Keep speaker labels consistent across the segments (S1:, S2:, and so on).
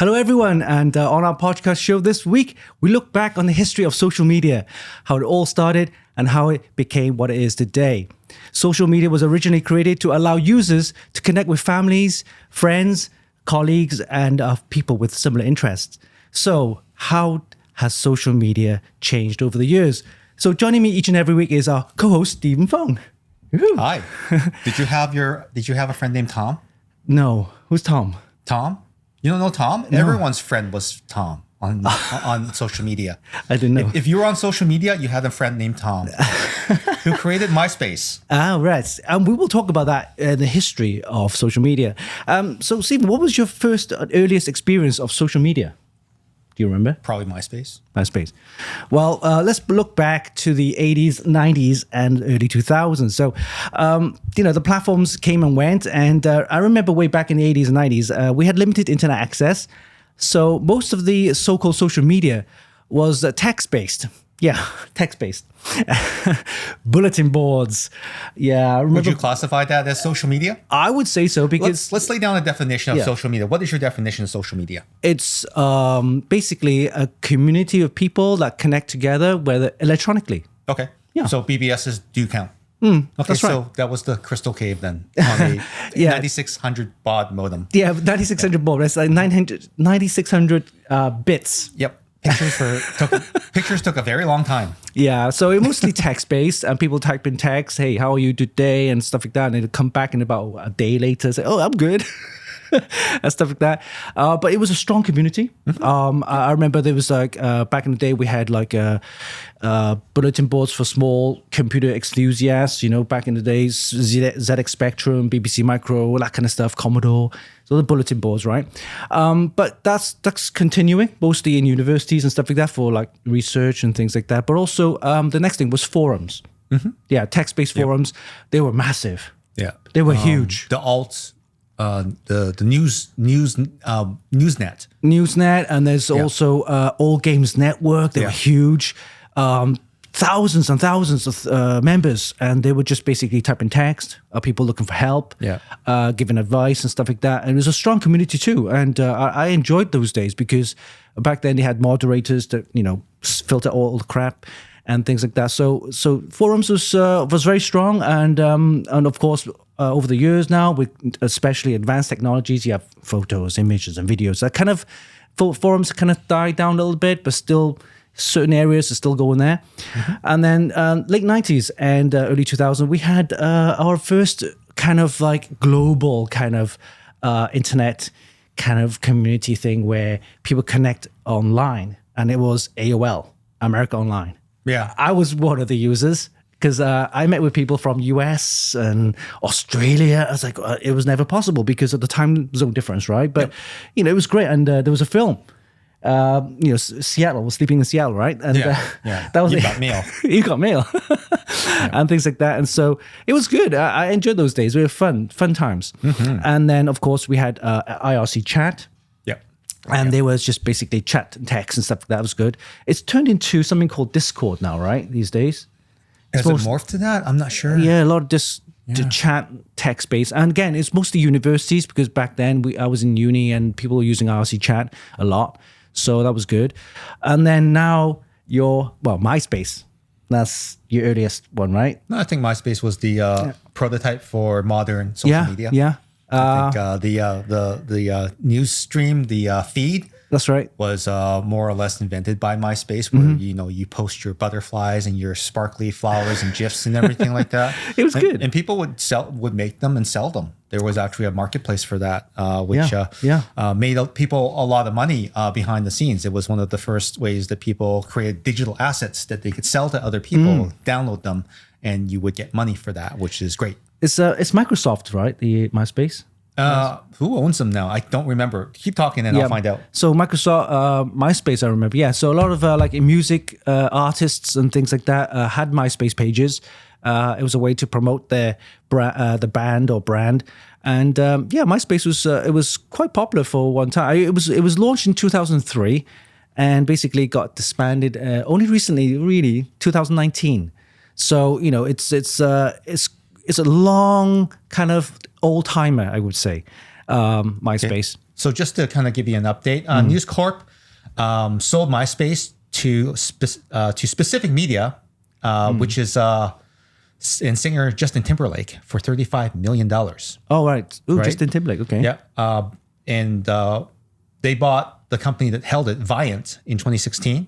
S1: Hello, everyone. And on our podcast show this week, we look back on the history of social media, how it all started and how it became what it is today. Social media was originally created to allow users to connect with families, friends, colleagues, and people with similar interests. So how has social media changed over the years? So joining me each and every week is our co-host, Stephen Fong. Woo-hoo.
S2: Hi. Did you have a friend named Tom?
S1: No. Who's Tom?
S2: Tom? You don't know Tom? No. Everyone's friend was Tom on social media.
S1: I didn't know.
S2: If you were on social media, you had a friend named Tom who created MySpace.
S1: Right. And we will talk about that in the history of social media. So, Stephen, what was your first earliest experience of social media? Do you remember?
S2: Probably MySpace.
S1: MySpace. Well, let's look back to the 80s, 90s, and early 2000s. So, the platforms came and went. And I remember way back in the 80s and 90s, we had limited internet access. So most of the so-called social media was text-based. Yeah, text-based. Bulletin boards. Yeah, I remember.
S2: Would you classify that as social media?
S1: I would say so because...
S2: Let's lay down a definition of social media. What is your definition of social media?
S1: It's basically a community of people that connect together, whether electronically.
S2: Okay.
S1: Yeah.
S2: So BBSs do count.
S1: Okay,
S2: that's
S1: right.
S2: So that was the Crystal Cave then on a 9600 baud modem.
S1: Yeah, 9600 baud. That's like 9600 bits.
S2: Yep. Pictures took a very long time.
S1: Yeah, so it mostly text-based, and people type in text, hey, how are you today, and stuff like that, and it'll come back in about a day later, say, oh, I'm good, and stuff like that. But it was a strong community. Mm-hmm. I remember there was like, back in the day, we had like bulletin boards for small computer enthusiasts, back in the days, ZX Spectrum, BBC Micro, that kind of stuff, Commodore. So the bulletin boards, right? But that's continuing, mostly in universities and stuff like that for like research and things like that. But also the next thing was forums. Mm-hmm. Yeah, text-based forums. They were massive.
S2: Yeah,
S1: they were huge.
S2: The alts, the Newsnet.
S1: Newsnet, and there's also All Games Network. They were huge. Thousands and thousands of members, and they would just basically type in text, people looking for help, giving advice and stuff like that. And it was a strong community too. And I enjoyed those days because back then they had moderators that, filter all the crap and things like that. So forums was very strong. And of course, over the years now, with especially advanced technologies, you have photos, images, and videos. That kind of forums kind of died down a little bit, but still certain areas are still going there. Mm-hmm. And then late 90s and early 2000s, we had our first kind of like global kind of internet kind of community thing where people connect online. And it was AOL, America Online.
S2: Yeah.
S1: I was one of the users because I met with people from US and Australia. I was like, it was never possible because of the time zone difference, right? But, it was great. And there was a film. Seattle was sleeping in Seattle, right? And that was
S2: you got mail.
S1: You got mail, and things like that. And so it was good. I enjoyed those days. They were fun times. Mm-hmm. And then, of course, we had IRC chat. And there was just basically chat and text and stuff. That was good. It's turned into something called Discord now, right? These days.
S2: Has it morphed to that? I'm not sure.
S1: Yeah, a lot of to chat text based. And again, it's mostly universities because back then I was in uni and people were using IRC chat a lot. So that was good. And then now MySpace. That's your earliest one, right?
S2: No, I think MySpace was the prototype for modern social media.
S1: Yeah.
S2: I think the news stream, the feed.
S1: That's right.
S2: Was more or less invented by MySpace, where you post your butterflies and your sparkly flowers and GIFs and everything like that.
S1: It was good,
S2: and people would make them and sell them. There was actually a marketplace for that, which made people a lot of money behind the scenes. It was one of the first ways that people created digital assets that they could sell to other people, download them, and you would get money for that, which is great.
S1: It's Microsoft, right? The MySpace.
S2: Who owns them now? I don't remember. Keep talking and I'll find out.
S1: So Microsoft, MySpace, I remember. Yeah. So a lot of like music artists and things like that had MySpace pages. It was a way to promote the band or brand. And MySpace was quite popular for one time. It was launched in 2003 and basically got disbanded only recently, really 2019. So it's a long kind of old timer, I would say, MySpace.
S2: So just to kind of give you an update, News Corp sold MySpace to Specific Media, which is and singer Justin Timberlake for $35 million.
S1: Oh, right. Ooh, right? Justin Timberlake. Okay.
S2: Yeah. And they bought the company that held it, Viant, in 2016.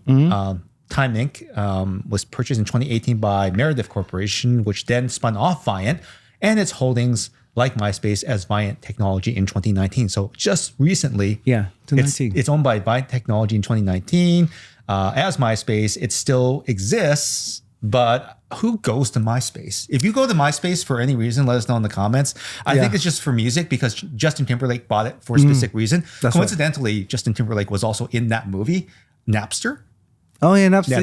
S2: Time Inc. Was purchased in 2018 by Meredith Corporation, which then spun off Viant and its holdings like MySpace as Viant Technology in 2019. So just recently, it's owned by Viant Technology in 2019. As MySpace, it still exists, but who goes to MySpace? If you go to MySpace for any reason, let us know in the comments. I think it's just for music because Justin Timberlake bought it for a specific reason. Coincidentally, right. Justin Timberlake was also in that movie, Napster.
S1: Oh yeah, Napster.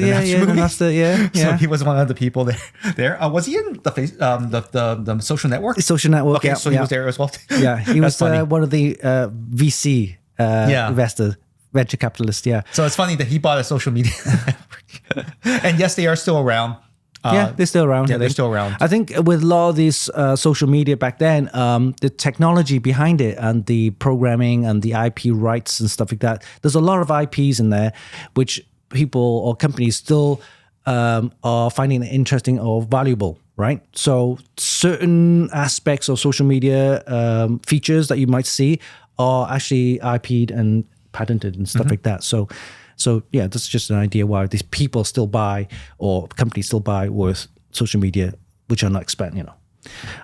S1: Napster. Yeah.
S2: So he was one of the people there. Was he in the social network?
S1: Social network.
S2: Okay, so he was there as well.
S1: Yeah, he was one of the VC investors, venture capitalists. Yeah.
S2: So it's funny that he bought a social media network. And yes, they are still around.
S1: They're still around.
S2: Yeah, they're still around.
S1: I think with a lot of these social media back then, the technology behind it and the programming and the IP rights and stuff like that, there's a lot of IPs in there, which people or companies still are finding interesting or valuable, right? So certain aspects of social media features that you might see are actually IP'd and patented and stuff like that. So yeah, that's just an idea why these people still buy or companies still buy with social media, which are not expanding,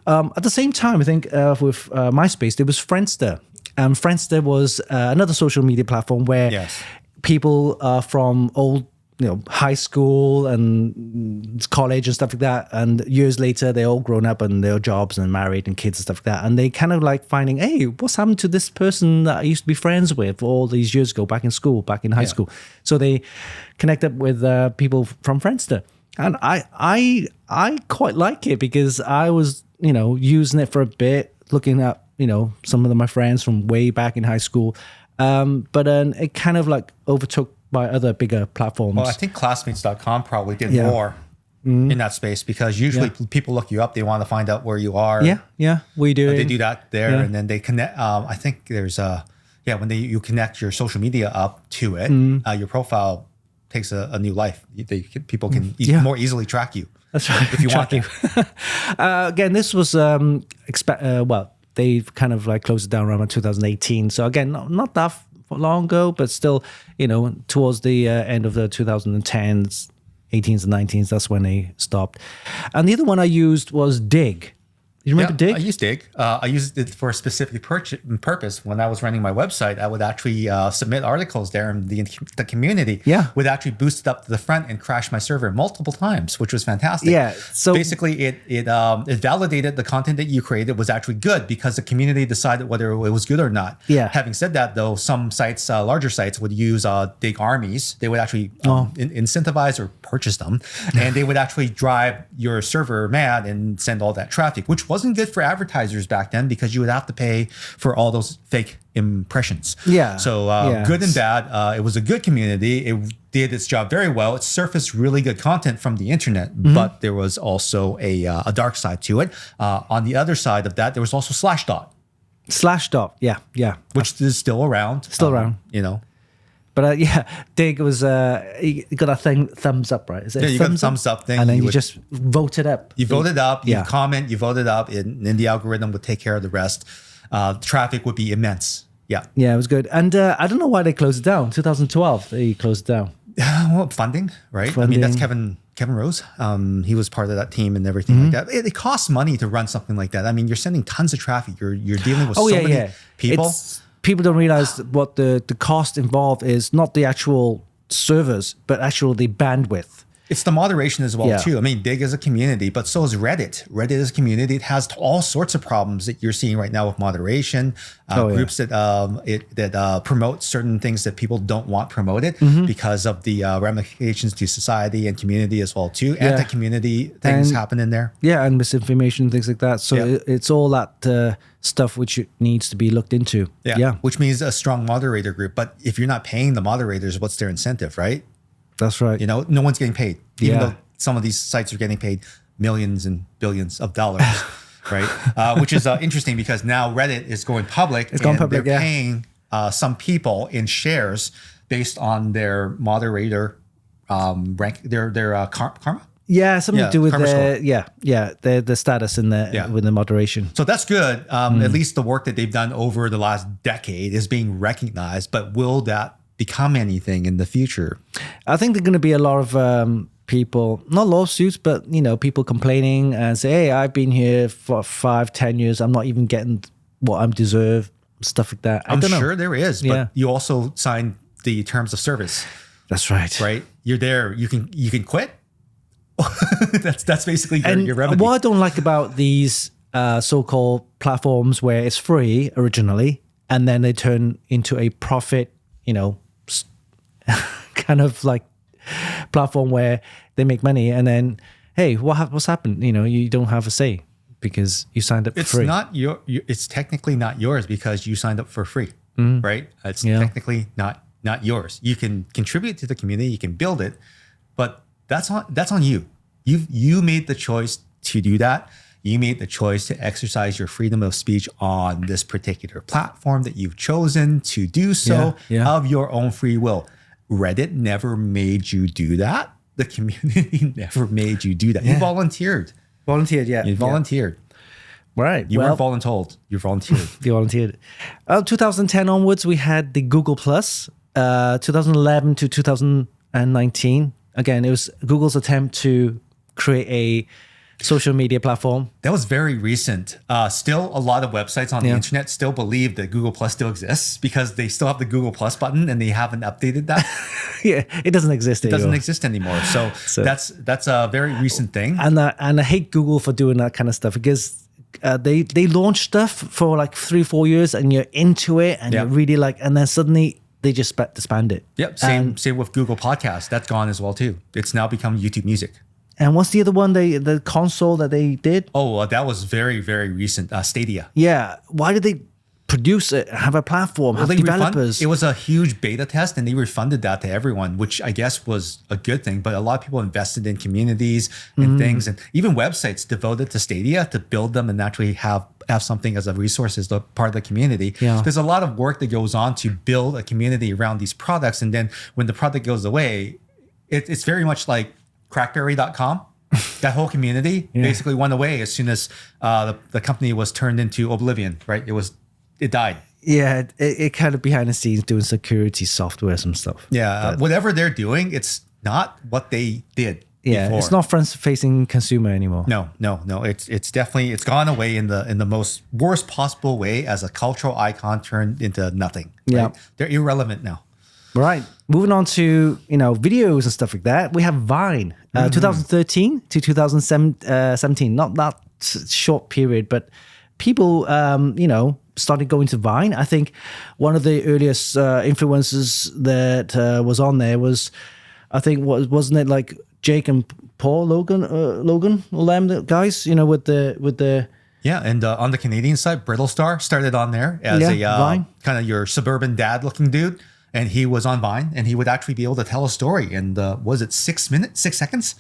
S1: At the same time, I think with MySpace, there was Friendster. And Friendster was another social media platform where people from old, high school and college and stuff like that, and years later, they're all grown up and they're jobs and married and kids and stuff like that. And they kind of like finding, hey, what's happened to this person that I used to be friends with all these years ago, back in school, back in high school. So they connect up with people from Friendster. And I quite like it because I was, using it for a bit, looking at, some of my friends from way back in high school. But then it kind of like overtook by other bigger platforms.
S2: Well, I think classmates.com probably did more in that space because usually people look you up. They want to find out where you are.
S1: Yeah. We do.
S2: They do that there and then they connect. I think there's when you connect your social media up to it, your profile takes a new life. People can more easily track you.
S1: That's right.
S2: If you want to.
S1: Again, this was, they kind of like closed it down around 2018. So again, not that long ago, but still, towards the end of the 2010s, 18s and 19s, that's when they stopped. And the other one I used was Digg. You remember Digg?
S2: I used Digg. I used it for a specific purpose. When I was running my website, I would actually submit articles there, and the community would actually boost it up to the front and crash my server multiple times, which was fantastic.
S1: Yeah. So
S2: basically, it validated the content that you created was actually good because the community decided whether it was good or not.
S1: Yeah.
S2: Having said that, though, some sites, larger sites, would use Digg armies. They would actually incentivize or purchase them, and they would actually drive your server mad and send all that traffic, which wasn't good for advertisers back then because you would have to pay for all those fake impressions.
S1: Yeah.
S2: So good and bad. It was a good community. It did its job very well. It surfaced really good content from the internet, but there was also a dark side to it. On the other side of that, there was also Slashdot.
S1: Slashdot, yeah.
S2: Which is still around.
S1: Still around. But Digg was, you got a thumbs up, right? Is it
S2: you got a thumbs up thing.
S1: And then you just vote it up.
S2: You vote it up, you comment, you vote it up, and then the algorithm would take care of the rest. Traffic would be immense. Yeah,
S1: it was good. And I don't know why they closed it down. 2012, they closed it down.
S2: Well, funding, right? I mean, that's Kevin Rose. He was part of that team and everything like that. It costs money to run something like that. I mean, you're sending tons of traffic. You're dealing with many people.
S1: People don't realize what the cost involved is not the actual servers, but actually the bandwidth.
S2: It's the moderation as well, too. I mean, Digg is a community, but so is Reddit. Reddit is a community. It has all sorts of problems that you're seeing right now with moderation, groups that promote certain things that people don't want promoted because of the ramifications to society and community as well, too. Anti-community things happen in there.
S1: Yeah, and misinformation, things like that. So it's all that stuff which needs to be looked into. Yeah,
S2: which means a strong moderator group. But if you're not paying the moderators, what's their incentive, right?
S1: That's right.
S2: No one's getting paid, even though some of these sites are getting paid millions and billions of dollars, right? Which is interesting because now Reddit is going public.
S1: It's going public.
S2: They're paying some people in shares based on their moderator rank, their karma.
S1: Yeah, something to do with the status in with the moderation.
S2: So that's good. At least the work that they've done over the last decade is being recognized. But will that become anything in the future?
S1: I think there are going to be a lot of people, not lawsuits, but people complaining and say, "Hey, I've been here for 5-10 years. I'm not even getting what I deserve." Stuff like that.
S2: I'm sure there is, but you also signed the terms of service.
S1: That's right.
S2: Right, you're there. You can quit. that's basically your remedy.
S1: What I don't like about these so-called platforms where it's free originally, and then they turn into a profit, kind of like platform where they make money, and then hey, what's happened? You don't have a say because you signed up for free.
S2: It's not it's technically not yours because you signed up for free, right? It's technically not yours. You can contribute to the community, you can build it, but that's on you. You made the choice to do that. You made the choice to exercise your freedom of speech on this particular platform that you've chosen to do so of your own free will. Reddit never made you do that. The community never made you do that. You volunteered. You volunteered.
S1: Right.
S2: You weren't voluntold. You volunteered.
S1: You volunteered. 2010 onwards, we had the Google Plus. 2011 to 2019. Again, it was Google's attempt to create a social media platform.
S2: That was very recent. Still, a lot of websites on the internet still believe that Google Plus still exists because they still have the Google Plus button and they haven't updated that.
S1: It doesn't exist anymore.
S2: It doesn't exist anymore. So that's a very recent thing.
S1: And I hate Google for doing that kind of stuff because they launch stuff for like 3-4 years and you're into it and you're really and then suddenly they just disband it.
S2: Yep. Same with Google Podcasts. That's gone as well too. It's now become YouTube Music.
S1: And what's the other one? The console that they did?
S2: Oh, that was very, very recent. Stadia.
S1: Yeah. Why did they produce it? Have a platform? Have developers?
S2: It was a huge beta test, and they refunded that to everyone, which I guess was a good thing. But a lot of people invested in communities and things, and even websites devoted to Stadia to build them and actually have something as a resource as part of the community. Yeah. There's a lot of work that goes on to build a community around these products, and then when the product goes away, it's very much like crackberry.com. That whole community basically went away as soon as the company was turned into oblivion, right? It died.
S1: Yeah, it kind of behind the scenes doing security software, some stuff.
S2: Yeah, whatever they're doing, it's not what they did before.
S1: It's not front-facing consumer anymore.
S2: No. It's definitely, it's gone away in the most worst possible way as a cultural icon turned into nothing. Right? Yeah, they're irrelevant now.
S1: Right. Moving on to videos and stuff like that. We have Vine, 2013 to 2017. Not that short period, but people started going to Vine. I think one of the earliest influencers that was on there was, I think, wasn't it like Jake and Paul Logan, all them guys, with the.
S2: Yeah, and on the Canadian side, Brittlestar started on there as a kind of your suburban dad looking dude. And he was on Vine, and he would actually be able to tell a story. And was it 6 minutes, 6 seconds,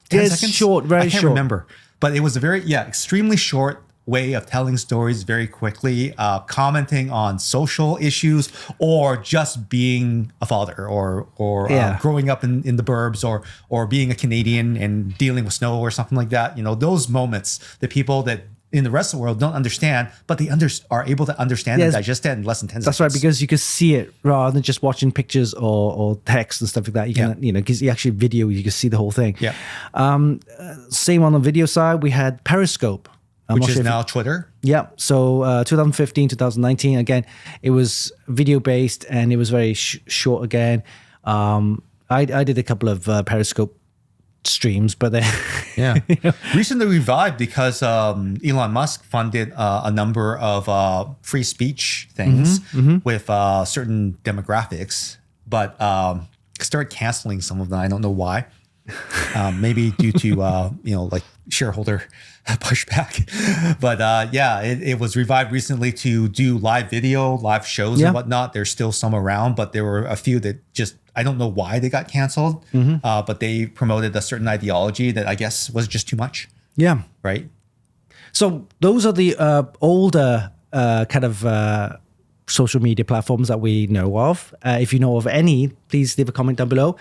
S2: 10 seconds?
S1: Short, very short. I can't
S2: remember, but it was a very extremely short way of telling stories very quickly, commenting on social issues, or just being a father, or growing up in the burbs, or being a Canadian and dealing with snow or something like that. Those moments, the people that in the rest of the world don't understand, but they are able to understand and digest it in less than 10 seconds.
S1: That's right, because you can see it rather than just watching pictures or text and stuff like that. You can, because you actually video, you can see the whole thing.
S2: Yeah.
S1: Same on the video side, we had Periscope.
S2: Which is now Twitter.
S1: Yeah. So 2015, 2019, again, it was video-based and it was very short again. I did a couple of Periscope streams, but they
S2: recently revived because Elon Musk funded a number of free speech things with certain demographics, but started canceling some of them. I don't know why. Maybe due to like shareholder pushback, but it was revived recently to do live video, live shows and whatnot. There's still some around, but there were a few that just, I don't know why they got canceled, but they promoted a certain ideology that I guess was just too much.
S1: Yeah.
S2: Right.
S1: So those are the older kind of social media platforms that we know of. If you know of any, please leave a comment down below.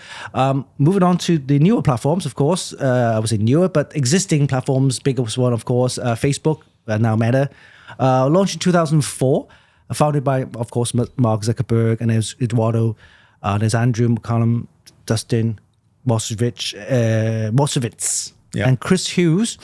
S1: Moving on to the newer platforms, of course. I would say newer, but existing platforms. Biggest one, of course, Facebook, now Meta. Launched in 2004, founded by, of course, Mark Zuckerberg, and there's Eduardo, there's Andrew McCallum, Dustin Moskovitz, and Chris Hughes,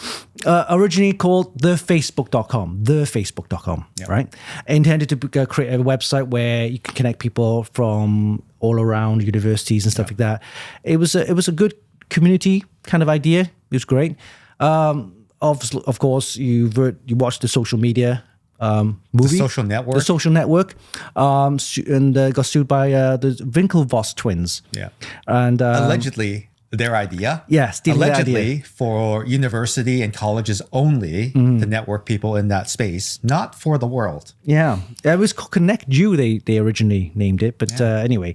S1: originally called thefacebook.com, right? Intended to create a website where you can connect people from all around universities and stuff like that. It was a good community kind of idea. It was great. Obviously, of course, you watched the social media movie,
S2: the Social Network,
S1: and got sued by the Winklevoss twins.
S2: Yeah,
S1: and
S2: allegedly their idea.
S1: Yeah,
S2: allegedly for university and colleges only to network people in that space, not for the world.
S1: Yeah, it was called Connect You. They originally named it, but anyway,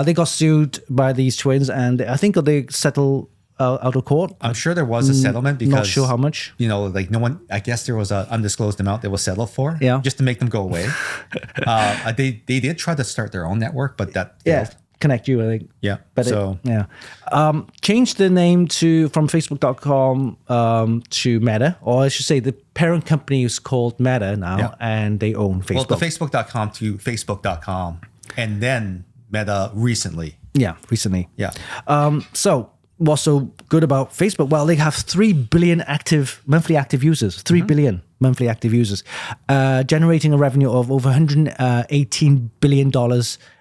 S1: they got sued by these twins, and I think they settled out of court.
S2: I'm sure there was a settlement because
S1: not sure how much.
S2: Like no one. I guess there was an undisclosed amount that was settled for.
S1: Yeah,
S2: just to make them go away. They did try to start their own network, but that failed.
S1: Connect You, I think.
S2: Yeah.
S1: But changed the name from Facebook.com to Meta, or I should say the parent company is called Meta now, and they own Facebook.
S2: Well, the Facebook.com to Facebook.com, and then Meta recently.
S1: Yeah, recently.
S2: Yeah.
S1: So what's so good about Facebook? Well, they have 3 billion monthly active users. 3 billion monthly active users, generating a revenue of over $118 billion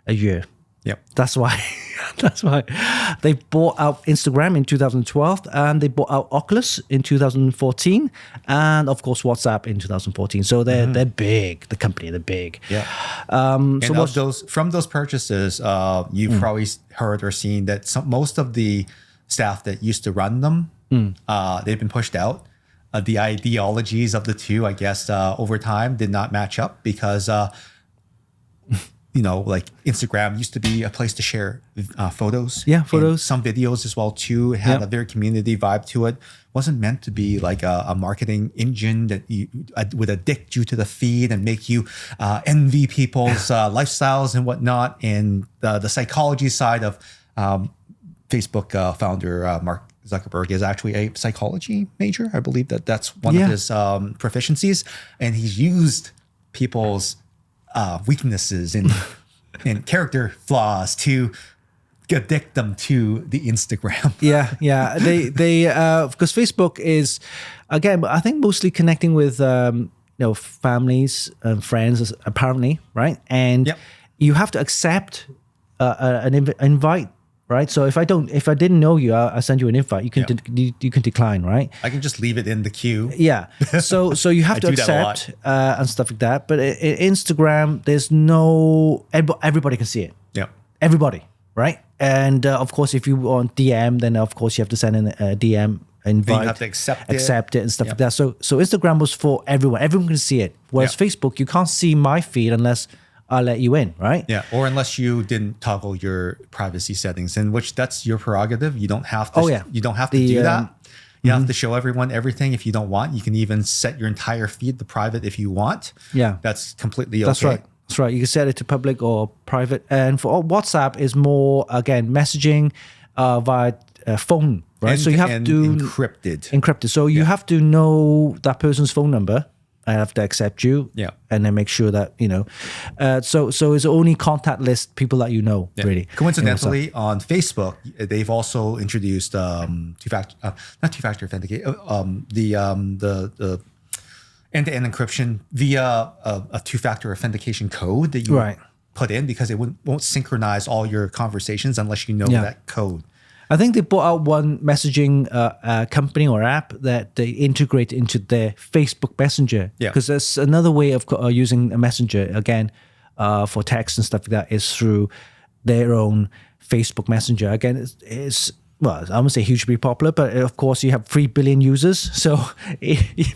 S1: a year.
S2: Yep.
S1: That's why they bought out Instagram in 2012, and they bought out Oculus in 2014, and of course WhatsApp in 2014. So they're big. The company, they're big.
S2: Yeah.
S1: And
S2: from those purchases, you've probably heard or seen that most of the staff that used to run them, they've been pushed out. The ideologies of the two, I guess, over time did not match up because. Like Instagram used to be a place to share photos.
S1: Yeah, photos.
S2: And some videos as well too. It had a very community vibe to it. Wasn't meant to be like a marketing engine that would addict you to the feed and make you envy people's lifestyles and whatnot. And the psychology side of Facebook founder Mark Zuckerberg is actually a psychology major. I believe that's one of his proficiencies. And he's used people's weaknesses and character flaws to addict them to the Instagram.
S1: Yeah. They because Facebook is, again, I think mostly connecting with families and friends apparently, right? And you have to accept an invite. Right, so if I didn't know you, I send you an invite. You can you can decline, right?
S2: I can just leave it in the queue.
S1: Yeah, so you have to accept and stuff like that. But in Instagram, there's everybody can see it.
S2: Yeah,
S1: everybody, right? And of course, if you want DM, then of course you have to send in a DM invite.
S2: Then you have to accept
S1: it and stuff like that. So Instagram was for everyone. Everyone can see it. Whereas Facebook, you can't see my feed unless I'll let you in, right?
S2: Yeah, or unless you didn't toggle your privacy settings, in which that's your prerogative. You don't have to. You don't have to do that. You have to show everyone everything if you don't want. You can even set your entire feed to private if you want.
S1: Yeah,
S2: that's completely okay.
S1: That's right. That's right. You can set it to public or private. And for WhatsApp is more, again, messaging via phone, right? So you have to encrypted. So you have to know that person's phone number. I have to accept you, and then make sure that So it's only contact list people that you know, really.
S2: Coincidentally, on Facebook, they've also introduced two-factor authentication, the end-to-end encryption via a two-factor authentication code that you put in, because it won't synchronize all your conversations unless you know that code.
S1: I think they bought out one messaging company or app that they integrate into their Facebook Messenger. Because there's another way of using a messenger, again, for text and stuff like that, is through their own Facebook Messenger. Again, it's well, I wouldn't say hugely popular, but of course you have 3 billion users. So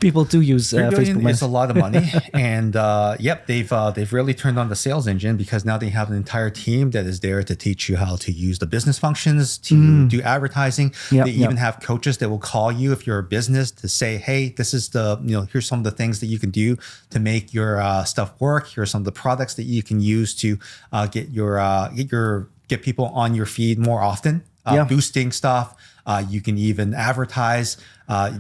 S1: people do use
S2: 3 billion
S1: Facebook.
S2: Is a lot of money. And they've really turned on the sales engine because now they have an entire team that is there to teach you how to use the business functions, to do advertising. They even have coaches that will call you if you're a business to say, hey, this is here's some of the things that you can do to make your stuff work. Here are some of the products that you can use to get people on your feed more often. Boosting stuff. You can even advertise.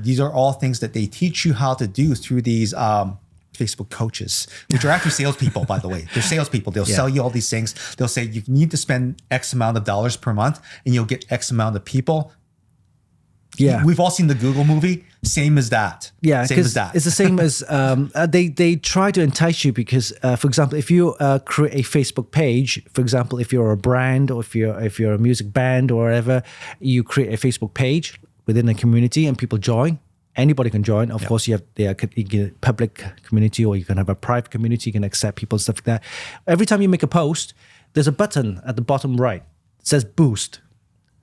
S2: These are all things that they teach you how to do through these Facebook coaches, which are actually salespeople, by the way. They're salespeople. They'll sell you all these things. They'll say you need to spend X amount of dollars per month and you'll get X amount of people. Yeah. We've all seen the Google movie. Same as that.
S1: Yeah, because it's the same as they try to entice you because, for example, if you create a Facebook page, for example, if you're a brand or if you're a music band or whatever, you create a Facebook page within a community and people join. Anybody can join. Of course, you can a public community or you can have a private community. You can accept people and stuff like that. Every time you make a post, there's a button at the bottom right. It says boost.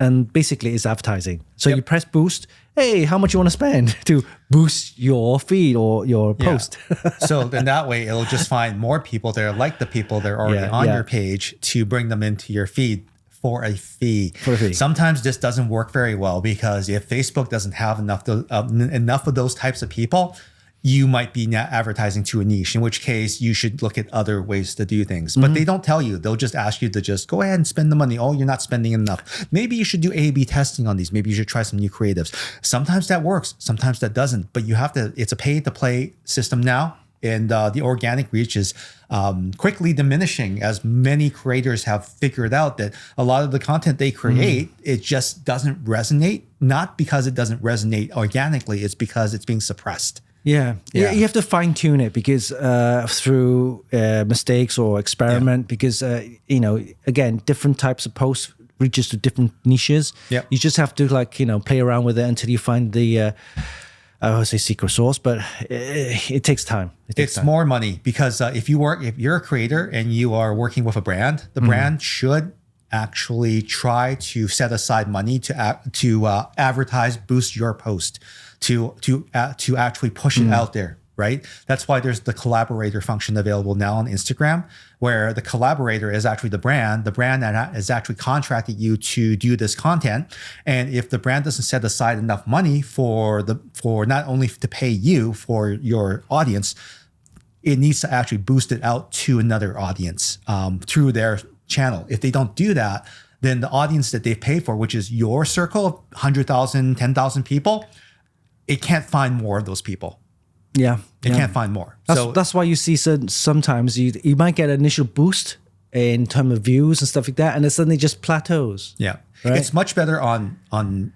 S1: And basically it's advertising. So you press boost. Hey, how much you want to spend to boost your feed or your post?
S2: So then that way it'll just find more people that are like the people that are already on your page to bring them into your feed for a fee. Sometimes this doesn't work very well because if Facebook doesn't have enough of those types of people, you might be advertising to a niche, in which case you should look at other ways to do things. But they don't tell you. They'll just ask you to just go ahead and spend the money. Oh, you're not spending enough. Maybe you should do A/B testing on these. Maybe you should try some new creatives. Sometimes that works. Sometimes that doesn't. But it's a pay-to-play system now. And the organic reach is quickly diminishing as many creators have figured out that a lot of the content they create, it just doesn't resonate. Not because it doesn't resonate organically. It's because it's being suppressed.
S1: Yeah. You have to fine tune it because through mistakes or experiment, because again, different types of posts reaches to different niches. You just have to play around with it until you find the I would say secret sauce, but it takes time.
S2: It's more money because if you're a creator and you are working with a brand, the brand should actually try to set aside money to advertise, boost your post. To actually push it out there, right? That's why there's the collaborator function available now on Instagram, where the collaborator is actually the brand that is actually contracted you to do this content. And if the brand doesn't set aside enough money for not only to pay you for your audience, it needs to actually boost it out to another audience through their channel. If they don't do that, then the audience that they've paid for, which is your circle of 100,000, 10,000 people, it can't find more of those people. It can't find more.
S1: That's why you see sometimes you might get an initial boost in terms of views and stuff like that, and it suddenly just plateaus.
S2: Right? It's much better on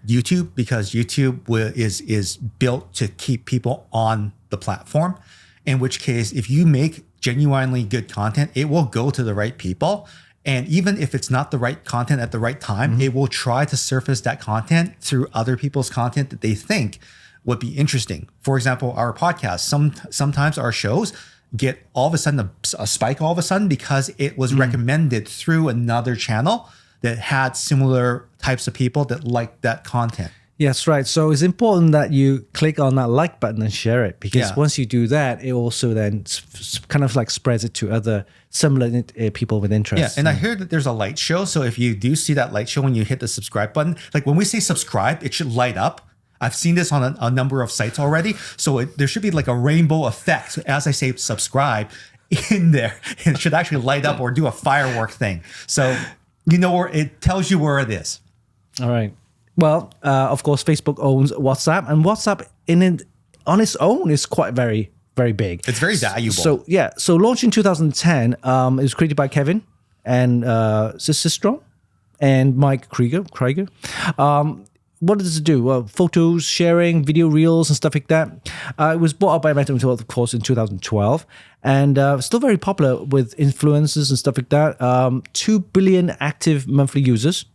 S2: YouTube because YouTube is built to keep people on the platform. In which case, if you make genuinely good content, it will go to the right people. And even if it's not the right content at the right time, it will try to surface that content through other people's content that they think would be interesting. For example, our podcast, sometimes our shows get all of a sudden a spike all of a sudden because it was recommended through another channel that had similar types of people that liked that content.
S1: Yes, right. So it's important that you click on that like button and share it because once you do that, it also then kind of spreads it to other similar people with interest.
S2: And I hear that there's a light show. So if you do see that light show when you hit the subscribe button, when we say subscribe, it should light up. I've seen this on a number of sites already. So there should be a rainbow effect as I say subscribe in there. It should actually light up or do a firework thing. So where it tells you where it is.
S1: All right. Well, of course, Facebook owns WhatsApp, and WhatsApp on its own is quite very, very big.
S2: It's very valuable.
S1: So launched in 2010, it was created by Kevin and Sistrom and Mike Krieger. What does it do? Well, photos, sharing, video reels, and stuff like that. It was bought up by Meta, of course, in 2012, and still very popular with influencers and stuff like that. 2 billion active monthly users,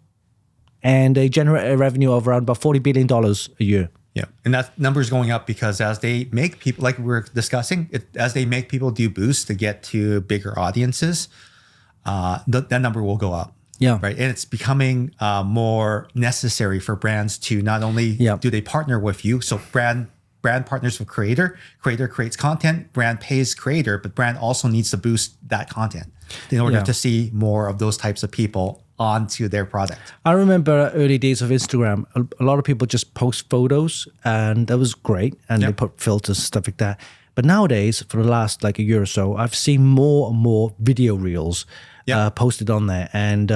S1: and they generate a revenue of around about $40 billion a year.
S2: Yeah, and that number is going up because as they make people, like we were discussing, as they make people do boosts to get to bigger audiences, that number will go up.
S1: Yeah.
S2: Right. And it's becoming more necessary for brands to not only do they partner with you. So brand partners with creator creates content, brand pays creator, but brand also needs to boost that content in order to see more of those types of people onto their product.
S1: I remember early days of Instagram, a lot of people just post photos, and that was great. And they put filters, stuff like that. But nowadays, for the last like a year or so, I've seen more and more video reels posted on there. And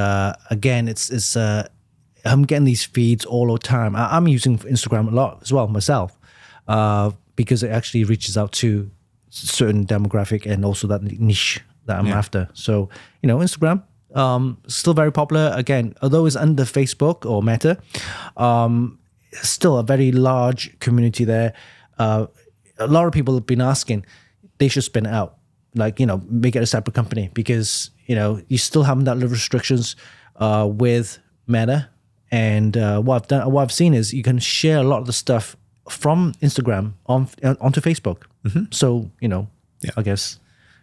S1: again, it's I'm getting these feeds all the time. I'm using Instagram a lot as well myself because it actually reaches out to certain demographic and also that niche that I'm after. So, Instagram, still very popular. Again, although it's under Facebook or Meta, still a very large community there. A lot of people have been asking, they should spin it out, like, make it a separate company because, you still have that little restrictions with Meta. And what I've seen is you can share a lot of the stuff from Instagram onto Facebook. Mm-hmm. So, I guess.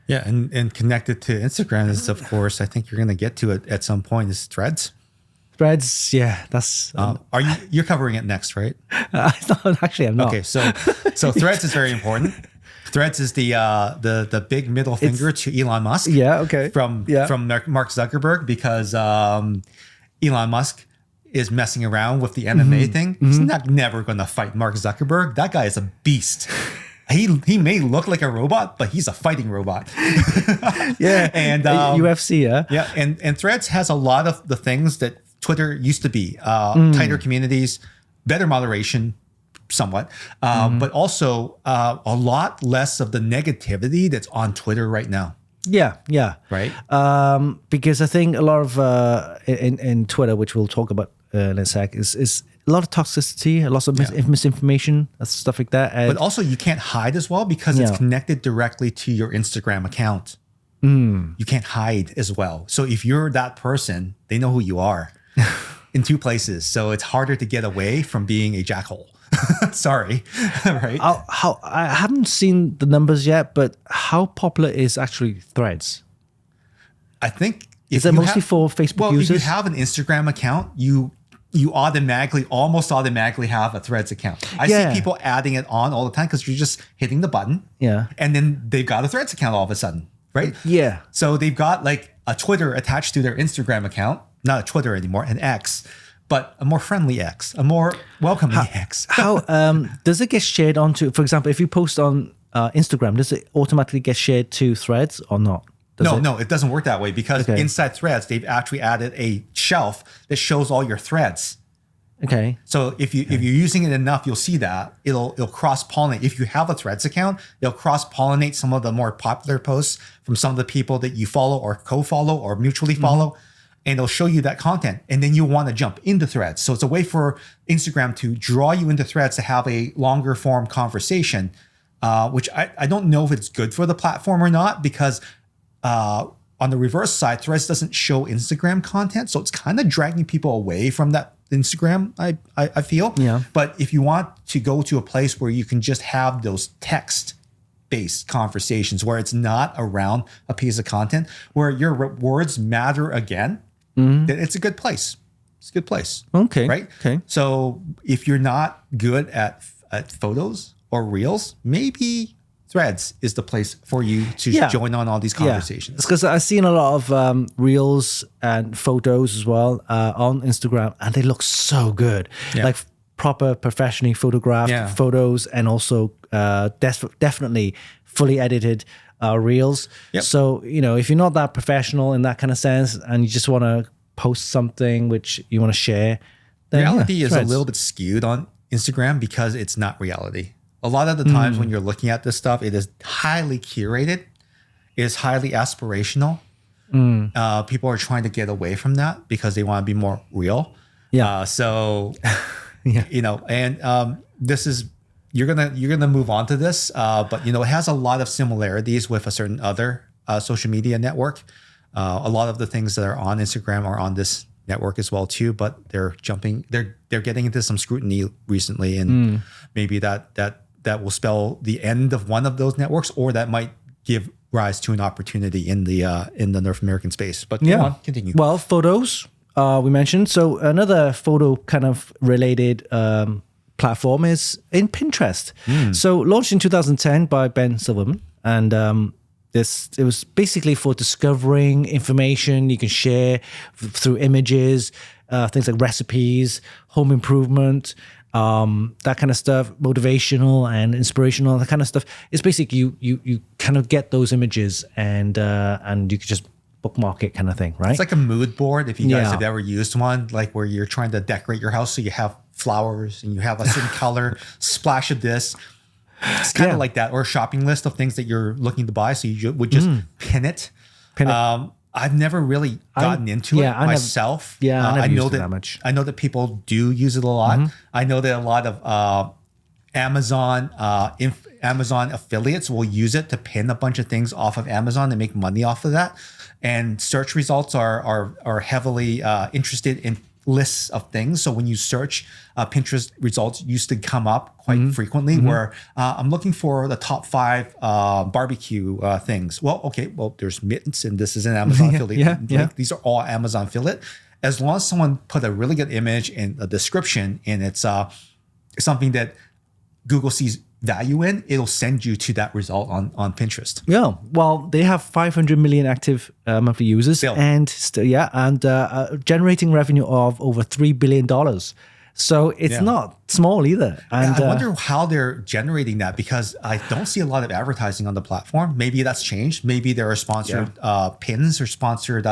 S2: Yeah, and connected to Instagram is, of course, I think you're going to get to it at some point, is Threads.
S1: Threads, yeah, that's.
S2: You're covering it next, right?
S1: Actually, I'm not.
S2: Okay, so Threads is very important. Threads is the big middle finger to Elon Musk.
S1: Yeah, okay.
S2: From Mark Zuckerberg, because Elon Musk is messing around with the MMA thing. He's never going to fight Mark Zuckerberg. That guy is a beast. He may look like a robot, but he's a fighting robot.
S1: Yeah,
S2: and
S1: UFC, yeah.
S2: Yeah, and Threads has a lot of the things that Twitter used to be. Tighter communities, better moderation, somewhat, but also a lot less of the negativity that's on Twitter right now.
S1: Yeah.
S2: Right?
S1: Because I think a lot of, in Twitter, which we'll talk about in a sec, is a lot of toxicity, lots of misinformation, stuff like that.
S2: But also you can't hide as well because it's connected directly to your Instagram account. You can't hide as well. So if you're that person, they know who you are in two places. So it's harder to get away from being a jackhole. Sorry. Right?
S1: I haven't seen the numbers yet, but how popular is actually Threads?
S2: I think
S1: is it mostly for Facebook users?
S2: If you have an Instagram account, you almost automatically have a Threads account. I see people adding it on all the time because you're just hitting the button.
S1: Yeah.
S2: And then they've got a Threads account all of a sudden, right?
S1: Yeah.
S2: So they've got like a Twitter attached to their Instagram account, not a Twitter anymore, an X, but a more friendly X, a more welcoming X.
S1: How does it get shared onto, for example, if you post on Instagram, does it automatically get shared to Threads or not?
S2: No, it doesn't work that way because inside Threads, they've actually added a shelf that shows all your threads.
S1: Okay.
S2: So if you're using it enough, you'll see that it'll cross-pollinate. If you have a Threads account, it'll cross-pollinate some of the more popular posts from some of the people that you follow or co-follow or mutually follow, and it'll show you that content. And then you want to jump into Threads. So it's a way for Instagram to draw you into Threads to have a longer form conversation, which I don't know if it's good for the platform or not because on the reverse side, Threads doesn't show Instagram content. So it's kind of dragging people away from that Instagram, I feel.
S1: Yeah.
S2: But if you want to go to a place where you can just have those text-based conversations where it's not around a piece of content, where your words matter again, then it's a good place. It's a good place.
S1: Okay.
S2: Right?
S1: Okay.
S2: So if you're not good at photos or reels, maybe Threads is the place for you to join on all these conversations.
S1: It's because I've seen a lot of reels and photos as well on Instagram, and they look so good.
S2: Yeah.
S1: Like proper professionally photographed photos, and also definitely fully edited reels.
S2: Yep.
S1: So, if you're not that professional in that kind of sense, and you just want to post something which you want to share, then
S2: reality is
S1: Threads.
S2: a little bit skewed on Instagram because it's not reality. A lot of the times when you're looking at this stuff, it is highly curated. It is highly aspirational. People are trying to get away from that because they want to be more real.
S1: Yeah.
S2: And this is you're gonna move on to this, but it has a lot of similarities with a certain other social media network. A lot of the things that are on Instagram are on this network as well too, but they're getting into some scrutiny recently, and maybe that will spell the end of one of those networks, or that might give rise to an opportunity in the North American space. But go on, continue.
S1: Well, photos we mentioned. So another photo kind of related platform is in Pinterest. So launched in 2010 by Ben Silverman, and it was basically for discovering information you can share through images, things like recipes, home improvement, that kind of stuff, motivational and inspirational, that kind of stuff. It's basically you kind of get those images and you can just bookmark it, kind of thing, right?
S2: It's like a mood board, if you guys have ever used one, like where you're trying to decorate your house, so you have flowers and you have a certain color, splash of this. It's kind of like that, or a shopping list of things that you're looking to buy. So you would just pin it. I've never really gotten into it myself.
S1: I never used it that much.
S2: I know that people do use it a lot. I know that a lot of Amazon affiliates will use it to pin a bunch of things off of Amazon and make money off of that. And search results are heavily interested in lists of things. So when you search, Pinterest results used to come up quite frequently where I'm looking for the top 5 barbecue things. Well, there's Mittens, and this is an Amazon affiliate. These are all Amazon affiliate. As long as someone put a really good image in a description and it's something that Google sees value in, it'll send you to that result on Pinterest.
S1: Yeah, well, they have 500 million active monthly users, and generating revenue of over $3 billion. So it's not small either. And
S2: I wonder how they're generating that, because I don't see a lot of advertising on the platform. Maybe that's changed. Maybe there are sponsored pins or sponsored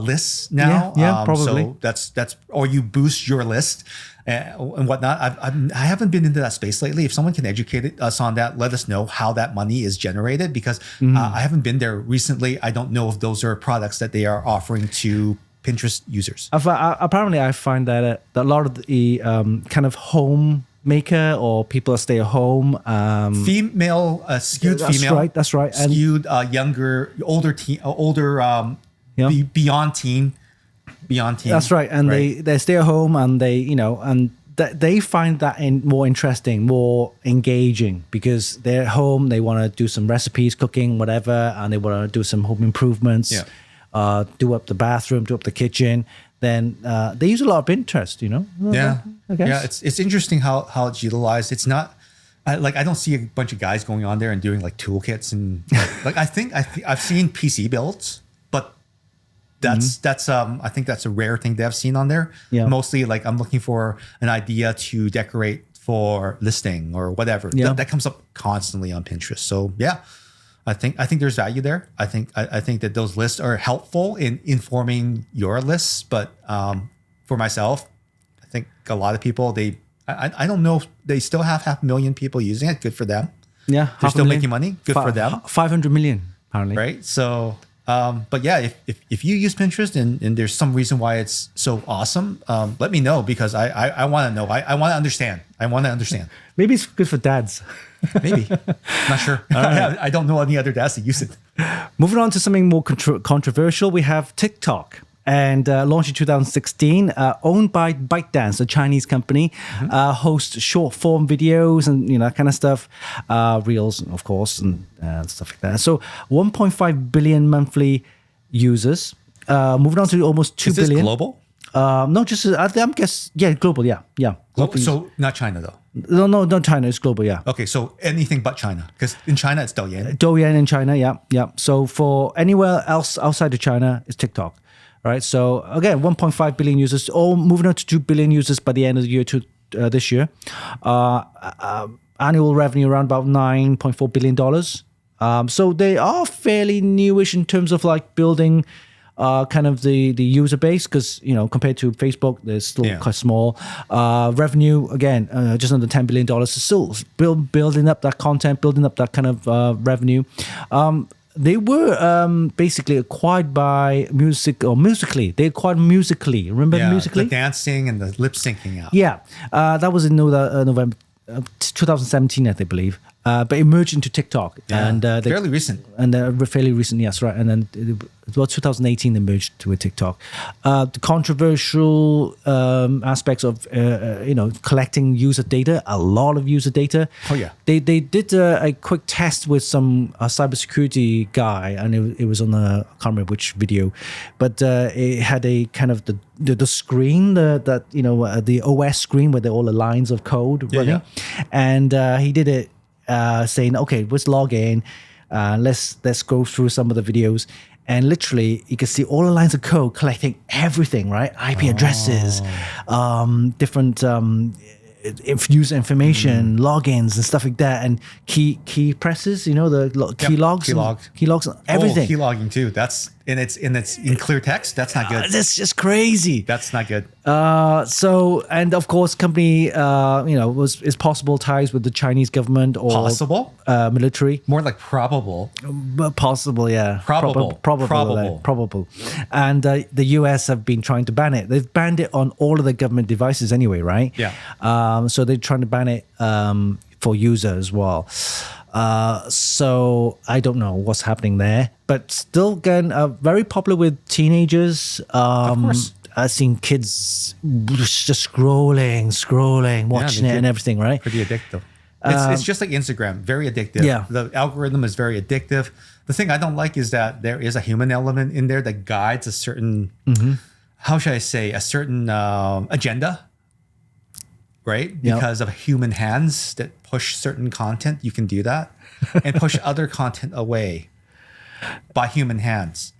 S2: lists now.
S1: Yeah, probably.
S2: So that's or you boost your list and whatnot. I haven't been into that space lately. If someone can educate us on that, let us know how that money is generated, because I haven't been there recently. I don't know if those are products that they are offering to Pinterest users.
S1: Apparently, I find that a lot of the kind of homemaker or people that stay at home,
S2: female, skewed female.
S1: That's right.
S2: Skewed, younger, older teen, beyond teen.
S1: That's right, and they stay at home, and they find that more interesting, more engaging, because they're at home. They want to do some recipes, cooking, whatever, and they want to do some home improvements. Yeah. Do up the bathroom, do up the kitchen. Then they use a lot of Pinterest, I guess.
S2: Yeah, it's interesting how it's utilized. It's not I don't see a bunch of guys going on there and doing like toolkits and like I think I've seen PC builds, but that's I think that's a rare thing that I've seen on there. Yeah. Mostly like I'm looking for an idea to decorate for listing or whatever. Yeah. That comes up constantly on Pinterest. So yeah. I think there's value there. I think that those lists are helpful in informing your lists. But for myself, I think a lot of people I don't know if they still have 500,000 people using it. Good for them.
S1: Yeah,
S2: they're still making money. Good for them.
S1: 500 million apparently.
S2: Right. So, but yeah, if you use Pinterest and there's some reason why it's so awesome, let me know, because I want to know. I want to understand.
S1: Maybe it's good for dads.
S2: Maybe. Not sure. Right. I don't know any other dads that use it.
S1: Moving on to something more controversial, we have TikTok. And launched in 2016, owned by ByteDance, a Chinese company, hosts short form videos and that kind of stuff, reels, of course, and stuff like that. So 1.5 billion monthly users. Moving on to almost 2 billion.
S2: Is this global?
S1: No, just I'm global. Yeah.
S2: Global, so not China though.
S1: No, not China. It's global. Yeah.
S2: Okay, so anything but China, because in China it's Douyin.
S1: Douyin in China. Yeah. So for anywhere else outside of China, it's TikTok. Right. So again, 1.5 billion users, all moving on to 2 billion users by the end of the year this year. Annual revenue around about $9.4 billion. So they are fairly newish in terms of like building kind of the user base, because compared to Facebook, they're still quite small. Revenue again, just under $10 billion. So still building up that content, building up that kind of revenue. They were basically acquired by Musical.ly. They acquired Musical.ly. Remember Musical.ly?
S2: The dancing and the lip syncing app.
S1: Yeah, that was in November 2017, I believe. but it merged into TikTok. And
S2: fairly recent.
S1: And fairly recent, yes, right. And then it was 2018 they merged with TikTok. The controversial aspects of collecting user data, a lot of user data.
S2: Oh yeah.
S1: They did a quick test with some cybersecurity guy, and it was on I can't remember which video, but it had a kind of the screen the OS screen where all the lines of code running, and he did it saying, okay, let's log in, let's go through some of the videos. And literally, you can see all the lines of code collecting everything, right? IP addresses, different user information, logins, and stuff like that, and key presses. The key logs, everything.
S2: Key logging too. That's it's in clear text. That's not good.
S1: That's just crazy.
S2: That's not good.
S1: So, and of course, company, is possible ties with the Chinese government or
S2: possible
S1: military.
S2: More like probable.
S1: But possible, yeah. Probable. And the US have been trying to ban it. They've banned it on all of the government devices anyway, right?
S2: Yeah.
S1: So they're trying to ban it for user as well. So I don't know what's happening there, but still, again, very popular with teenagers.
S2: Of course.
S1: I've seen kids just scrolling, watching it and everything, right?
S2: Pretty addictive. It's just like Instagram, very addictive.
S1: Yeah.
S2: The algorithm is very addictive. The thing I don't like is that there is a human element in there that guides a certain, how should I say, a certain agenda. Right? Because of human hands that push certain content, you can do that, and push other content away by human hands.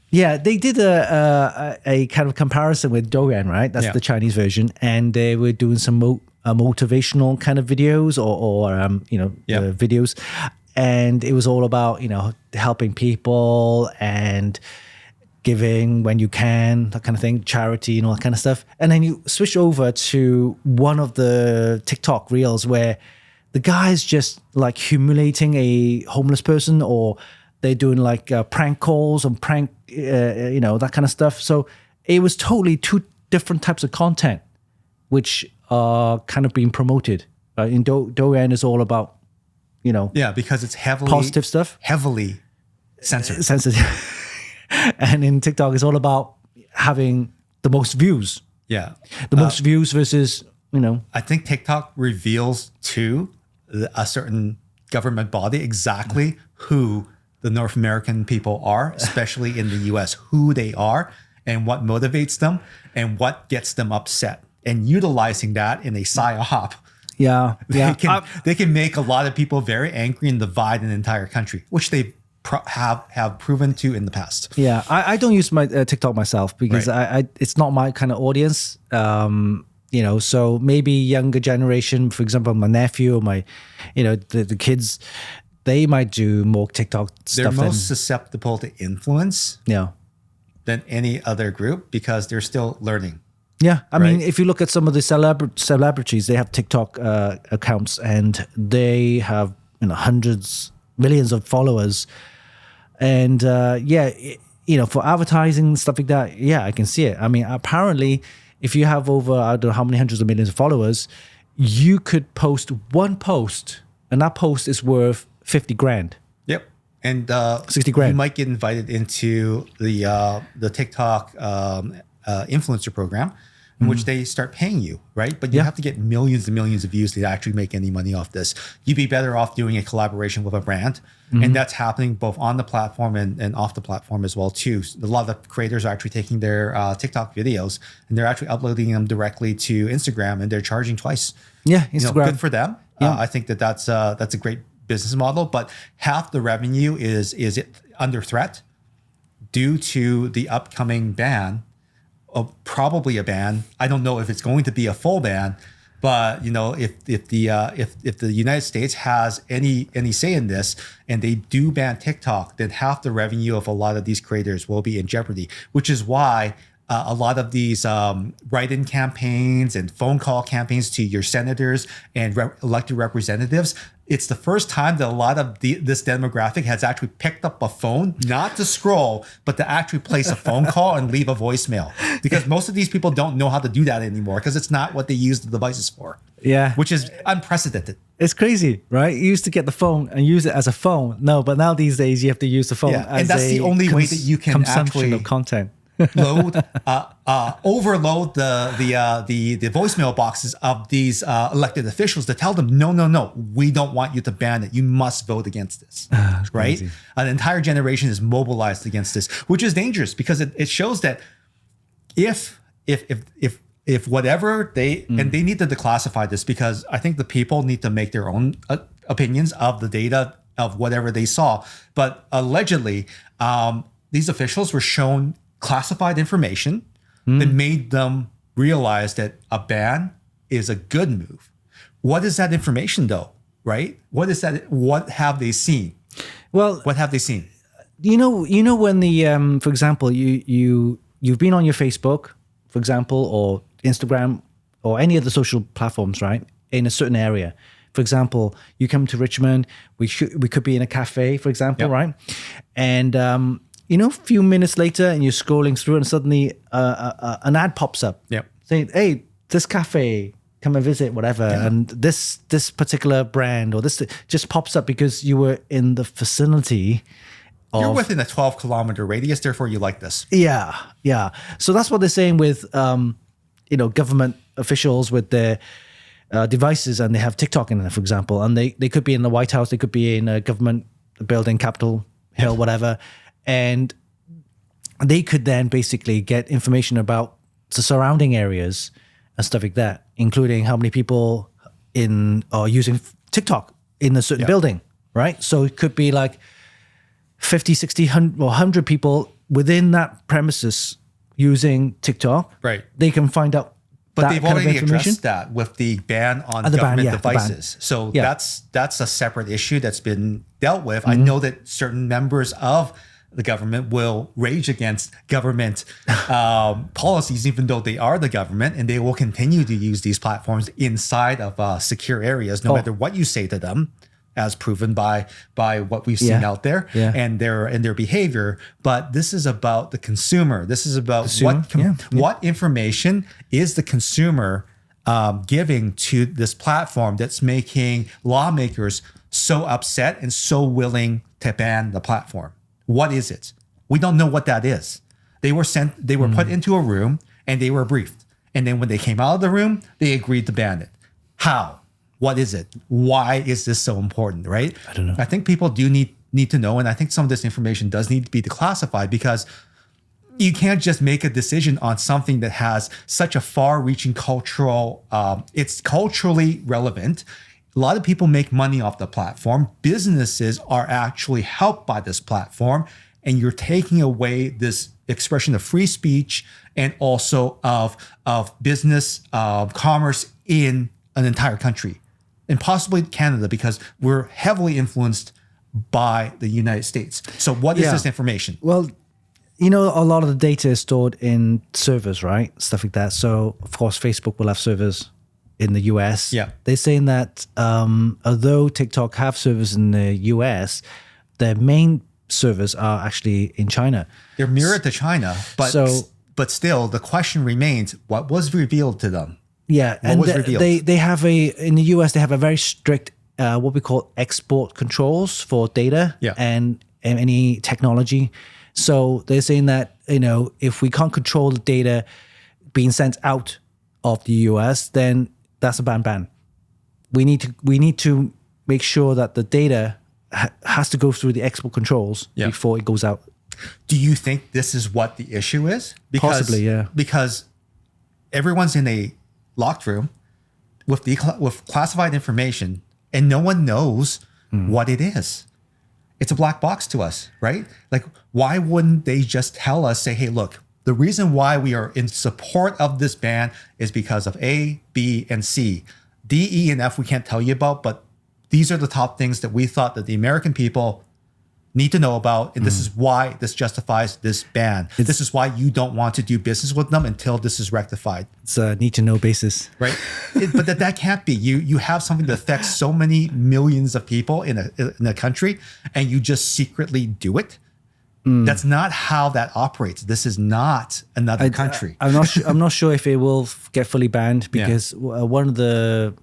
S1: Yeah, they did a kind of comparison with Douyin, right? That's the Chinese version, and they were doing some motivational kind of videos or videos, and it was all about helping people and giving when you can, that kind of thing, charity and all that kind of stuff. And then you switch over to one of the TikTok reels where the guy's just like humiliating a homeless person, or they're doing like prank calls and prank, that kind of stuff. So it was totally two different types of content, which are kind of being promoted. In Douyin is all about,
S2: because it's heavily
S1: positive stuff,
S2: heavily censored.
S1: Sensitive. And in TikTok, it's all about having the most views.
S2: Yeah.
S1: The most views versus,
S2: I think TikTok reveals to a certain government body exactly who the North American people are, especially in the US, who they are and what motivates them and what gets them upset. And utilizing that in a psyop.
S1: Yeah.
S2: They can make a lot of people very angry and divide an entire country, which they have proven to in the past.
S1: Yeah, I don't use my TikTok myself because I it's not my kind of audience. So maybe younger generation, for example, my nephew or my, the kids, they might do more TikTok stuff.
S2: They're most susceptible to influence.
S1: Yeah.
S2: Than any other group because they're still learning.
S1: Yeah, I mean, if you look at some of the celebrities, they have TikTok accounts and they have hundreds, millions of followers. And for advertising, stuff like that, I can see it. I mean, apparently, if you have over, I don't know how many hundreds of millions of followers, you could post one post, and that post is worth 50 grand.
S2: Yep. And
S1: 60 grand.
S2: You might get invited into the TikTok influencer program, in which they start paying you, right? But you have to get millions and millions of views to actually make any money off this. You'd be better off doing a collaboration with a brand. And that's happening both on the platform and off the platform as well too. A lot of the creators are actually taking their TikTok videos and they're actually uploading them directly to Instagram, and they're charging twice.
S1: Yeah, Instagram.
S2: Good for them. Yeah. I think that's a great business model, but half the revenue is it under threat due to the upcoming ban. Probably a ban. I don't know if it's going to be a full ban, but if the United States has any say in this and they do ban TikTok, then half the revenue of a lot of these creators will be in jeopardy. Which is why a lot of these write-in campaigns and phone call campaigns to your senators and elected representatives, it's the first time that a lot of this demographic has actually picked up a phone, not to scroll, but to actually place a phone call and leave a voicemail. Because most of these people don't know how to do that anymore because it's not what they use the devices for.
S1: Yeah.
S2: Which is unprecedented.
S1: It's crazy, right? You used to get the phone and use it as a phone. No, but now these days you have to use the phone as
S2: and that's the only way that you can
S1: consumption
S2: actually
S1: of content.
S2: overload the voicemail boxes of these elected officials to tell them, no, we don't want you to ban it. You must vote against this, right?
S1: Crazy.
S2: An entire generation is mobilized against this, which is dangerous because it shows that if whatever and they need to declassify this, because I think the people need to make their own opinions of the data of whatever they saw. But allegedly, these officials were shown classified information that made them realize that a ban is a good move. What is that information though, right? What is that? What have they seen?
S1: Well,
S2: what have they seen?
S1: You know when the for example, you've been on your Facebook, for example, or Instagram or any other social platforms, right? In a certain area. For example, you come to Richmond, we could be in a cafe, for example, right? And a few minutes later, and you're scrolling through, and suddenly an ad pops up, saying, "Hey, this cafe, come and visit, whatever." And this particular brand or this just pops up because you were in the vicinity.
S2: You're within a 12-kilometer radius, therefore you like this.
S1: Yeah. So that's what they're saying with, government officials with their devices, and they have TikTok in there, for example, and they could be in the White House, they could be in a government building, Capitol Hill, whatever, and they could then basically get information about the surrounding areas and stuff like that, including how many people are using TikTok in a certain building, right? So it could be like 50, 60, 100 people within that premises using TikTok.
S2: Right.
S1: They can find out.
S2: But they've already addressed that with the ban on government devices. So that's a separate issue that's been dealt with. I know that certain members of the government will rage against government policies, even though they are the government, and they will continue to use these platforms inside of secure areas, no matter what you say to them, as proven by what we've seen out there and their behavior. But this is about the consumer. This is about what information is the consumer giving to this platform that's making lawmakers so upset and so willing to ban the platform. What is it? We don't know what that is. They were put into a room and they were briefed. And then when they came out of the room, they agreed to ban it. How? What is it? Why is this so important, right?
S1: I don't know.
S2: I think people do need to know, and I think some of this information does need to be declassified, because you can't just make a decision on something that has such a far-reaching cultural, it's culturally relevant. A lot of people make money off the platform. Businesses are actually helped by this platform, and you're taking away this expression of free speech and also of business, commerce in an entire country, and possibly Canada, because we're heavily influenced by the United States. So what is this information?
S1: Well, a lot of the data is stored in servers, right? Stuff like that. So, of course, Facebook will have servers in the US.
S2: Yeah.
S1: They're saying that although TikTok have servers in the US, their main servers are actually in China.
S2: They're mirrored to China, but still the question remains, what was revealed to them?
S1: Yeah,
S2: what was revealed?
S1: They have in the US, they have a very strict what we call export controls for data and any technology. So they're saying that, if we can't control the data being sent out of the US, then that's a ban. We need to make sure that the data has to go through the export controls before it goes out.
S2: Do you think this is what the issue is?
S1: Possibly, yeah.
S2: Because everyone's in a locked room with classified information, and no one knows what it is. It's a black box to us, right? Like, why wouldn't they just tell us, say, hey, look, the reason why we are in support of this ban is because of A, B, and C. D, E, and F we can't tell you about, but these are the top things that we thought that the American people need to know about, and this is why this justifies this ban. This is why you don't want to do business with them until this is rectified.
S1: It's a need-to-know basis.
S2: Right? But that can't be. You have something that affects so many millions of people in a country, and you just secretly do it. That's not how that operates. This is not another country.
S1: I'm not sure if it will get fully banned, because one of the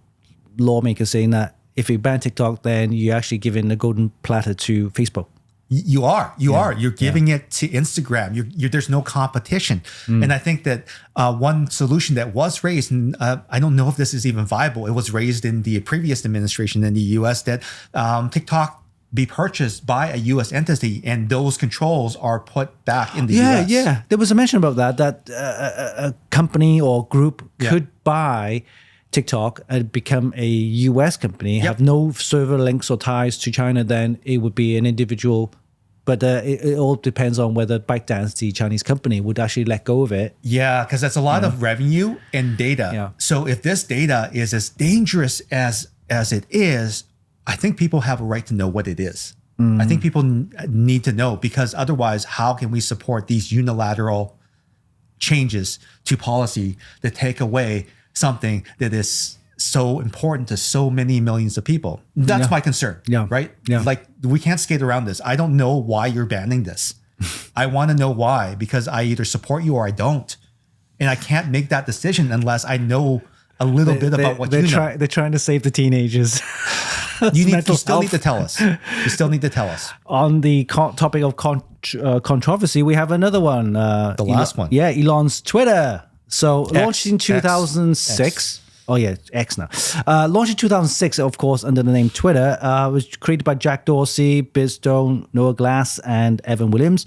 S1: lawmakers saying that if you ban TikTok, then you're actually giving the golden platter to Facebook.
S2: You are. You're giving it to Instagram. There's no competition. And I think that one solution that was raised, and I don't know if this is even viable, it was raised in the previous administration in the US, that TikTok be purchased by a US entity and those controls are put back in the US.
S1: Yeah. There was a mention about that a company or group could buy TikTok and become a US company, have no server links or ties to China, then it would be an individual. But it all depends on whether ByteDance, the Chinese company, would actually let go of it.
S2: Yeah, because that's a lot of revenue and data.
S1: Yeah.
S2: So if this data is as dangerous as it is, I think people have a right to know what it is. I think people need to know, because otherwise, how can we support these unilateral changes to policy that take away something that is so important to so many millions of people? That's my concern, right?
S1: Yeah.
S2: Like, we can't skate around this. I don't know why you're banning this. I want to know why, because I either support you or I don't. And I can't make that decision unless I know a little bit about what you know.
S1: They're trying to save the teenagers.
S2: You still need to tell us. You still need to tell us.
S1: On the topic of controversy, we have another one.
S2: The last one.
S1: Yeah, Elon's Twitter. So launched in 2006. Oh yeah, X now. Launched in 2006, of course, under the name Twitter. Was created by Jack Dorsey, Biz Stone, Noah Glass, and Evan Williams.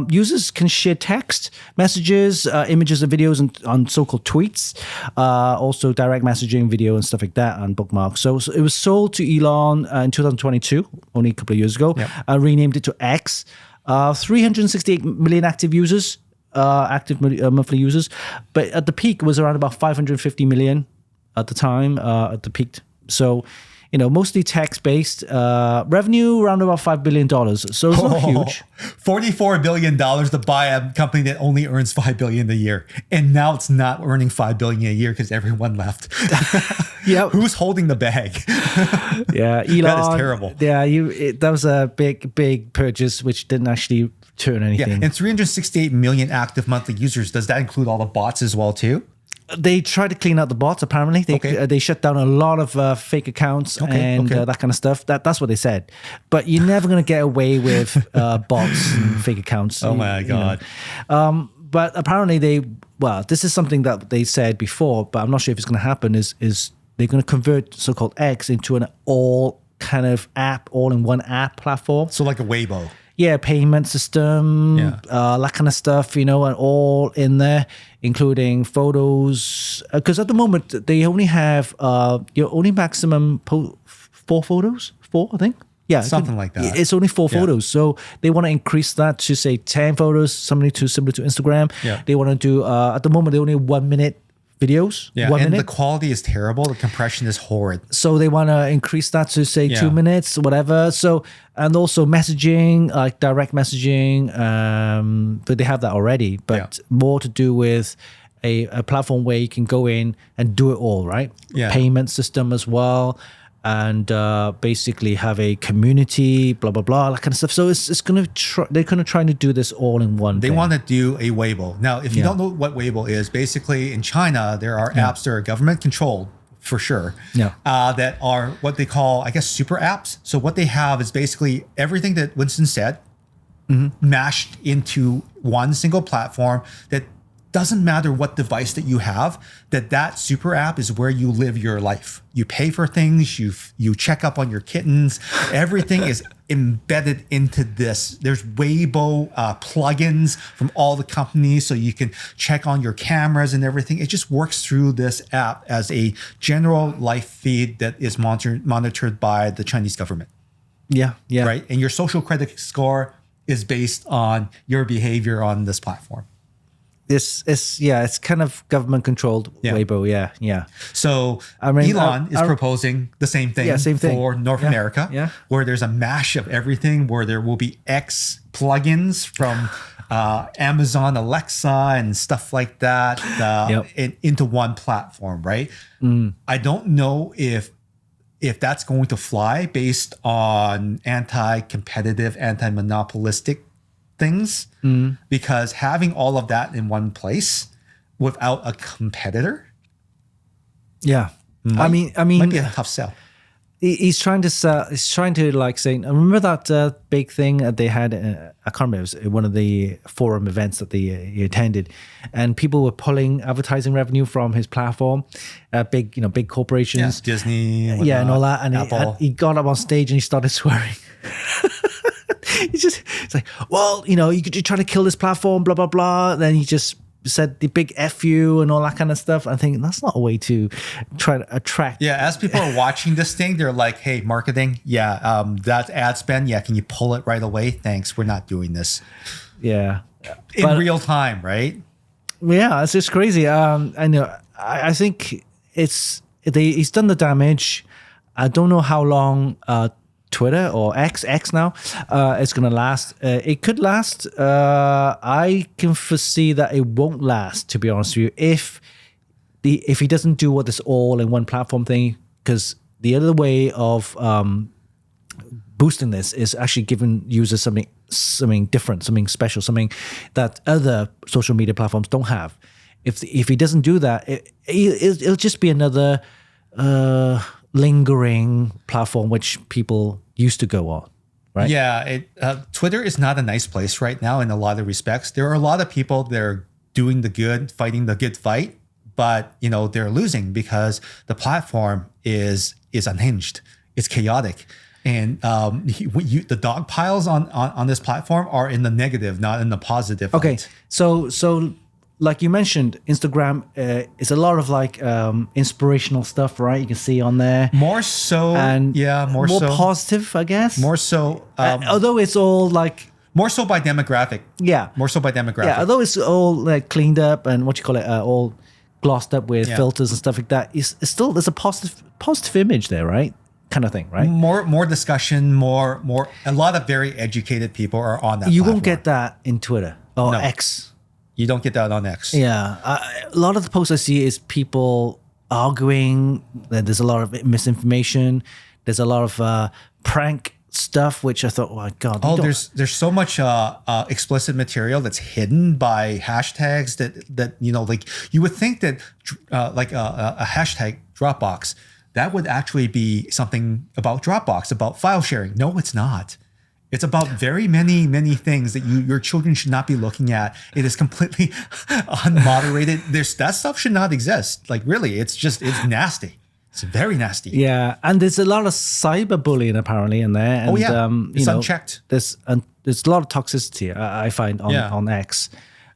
S1: Users can share text, messages, images, and videos on so-called tweets. Also direct messaging, video, and stuff like that, and bookmarks. So it was sold to Elon in 2022, only a couple of years ago. Yep. Renamed it to X. 368 million active users. Active monthly users, but at the peak was around about 550 million at the time, at the peak. So, mostly text-based, revenue around about $5 billion. So it's not huge.
S2: $44 billion to buy a company that only earns $5 billion a year. And now it's not earning $5 billion a year because everyone left.
S1: Yeah.
S2: Who's holding the bag?
S1: Yeah, Elon.
S2: That is terrible.
S1: Yeah, that was a big purchase, which didn't actually turn anything.
S2: Yeah, and 368 million active monthly users. Does that include all the bots as well too?
S1: They tried to clean out the bots. Apparently, they shut down a lot of fake accounts and that kind of stuff. That's what they said. But you're never going to get away with bots and fake accounts.
S2: Oh my god!
S1: But apparently, this is something that they said before, but I'm not sure if it's going to happen. Is they're going to convert so-called X into an all-in-one app platform?
S2: So like a Weibo.
S1: Yeah, payment system, that kind of stuff, and all in there, including photos. Because at the moment, they only have your only maximum 4 photos, 4, I think. Yeah,
S2: something like that.
S1: It's only 4 photos. So they want to increase that to, say, 10 photos, something similar to Instagram. Yeah. They want to do, at the moment, they only 1 minute videos.
S2: Yeah,
S1: 1 minute.
S2: The quality is terrible. The compression is horrid.
S1: So they want to increase that to, say, 2 minutes, whatever. So, and also messaging, like direct messaging, but they have that already. But more to do with a platform where you can go in and do it all, right?
S2: Yeah.
S1: Payment system as well. And basically have a community, blah, blah, blah, that kind of stuff. So they're going to try to do this all in one
S2: They
S1: thing.
S2: want to do a Weibo. Now, if you don't know what Weibo is, basically in China, there are apps that are government controlled, for sure, that are what they call, I guess, super apps. So what they have is basically everything that Winston said, mashed into one single platform that doesn't matter what device that you have, that super app is where you live your life. You pay for things, you check up on your kittens. Everything is embedded into this. There's Weibo plugins from all the companies, so you can check on your cameras and everything. It just works through this app as a general life feed that is monitored by the Chinese government.
S1: Yeah.
S2: Right? And your social credit score is based on your behavior on this platform.
S1: It's kind of government controlled Weibo, yeah.
S2: So Elon is proposing the same thing, for North America, where there's a mash of everything, where there will be X plugins from Amazon Alexa and stuff like that into one platform, right? I don't know if that's going to fly based on anti-competitive, anti-monopolistic things, because having all of that in one place without a competitor,
S1: might be a tough sell. He's trying to sell. He's trying to like say. Remember that big thing that they had? I can't remember. It was one of the forum events that he attended, and people were pulling advertising revenue from his platform. Big corporations,
S2: Disney,
S1: and all that. And
S2: Apple.
S1: he got up on stage and he started swearing. It's like, well, you could try to kill this platform, blah blah blah. Then he just said the big F you and all that kind of stuff. I think that's not a way to try to attract.
S2: Yeah, as people are watching this thing, they're like, hey, marketing, that ad spend, can you pull it right away? Thanks, we're not doing this.
S1: Yeah.
S2: In real time, right?
S1: Yeah, it's just crazy. I know. I think he's done the damage. I don't know how long Twitter or X now is going to last. It could last. I can foresee that it won't last, to be honest with you, if he doesn't do what this all in one platform thing, because the other way of boosting this is actually giving users something different, something special, something that other social media platforms don't have. If he doesn't do that, it'll just be another lingering platform which people used to go on, right?
S2: Yeah, Twitter is not a nice place right now in a lot of respects. There are a lot of people that are doing the good, fighting the good fight, but they're losing because the platform is unhinged. It's chaotic. And the dog piles on this platform are in the negative, not in the positive.
S1: Okay,
S2: light.
S1: so like you mentioned, Instagram is a lot of like inspirational stuff, right? You can see on there.
S2: More so,
S1: and
S2: more so
S1: positive, I guess.
S2: More so,
S1: although it's all like
S2: more so by demographic.
S1: Yeah,
S2: more so by demographic.
S1: Yeah, although it's all like cleaned up and all glossed up with filters and stuff like that, it's still there's a positive image there, right? Kind of thing, right?
S2: More discussion, more. A lot of very educated people are on that.
S1: You
S2: platform.
S1: won't get that in Twitter or
S2: No.
S1: X.
S2: You don't get that on X.
S1: Yeah, a lot of the posts I see is people arguing. There's a lot of misinformation. There's a lot of prank stuff, which I thought, oh my God.
S2: There's so much explicit material that's hidden by hashtags that like you would think that like a hashtag Dropbox, that would actually be something about Dropbox, about file sharing. No, it's not. It's about very many, many things that your children should not be looking at. It is completely unmoderated. That stuff should not exist. Like really, it's nasty. It's very nasty.
S1: Yeah, and there's a lot of cyberbullying apparently in there. And,
S2: it's unchecked.
S1: There's a lot of toxicity I find on X.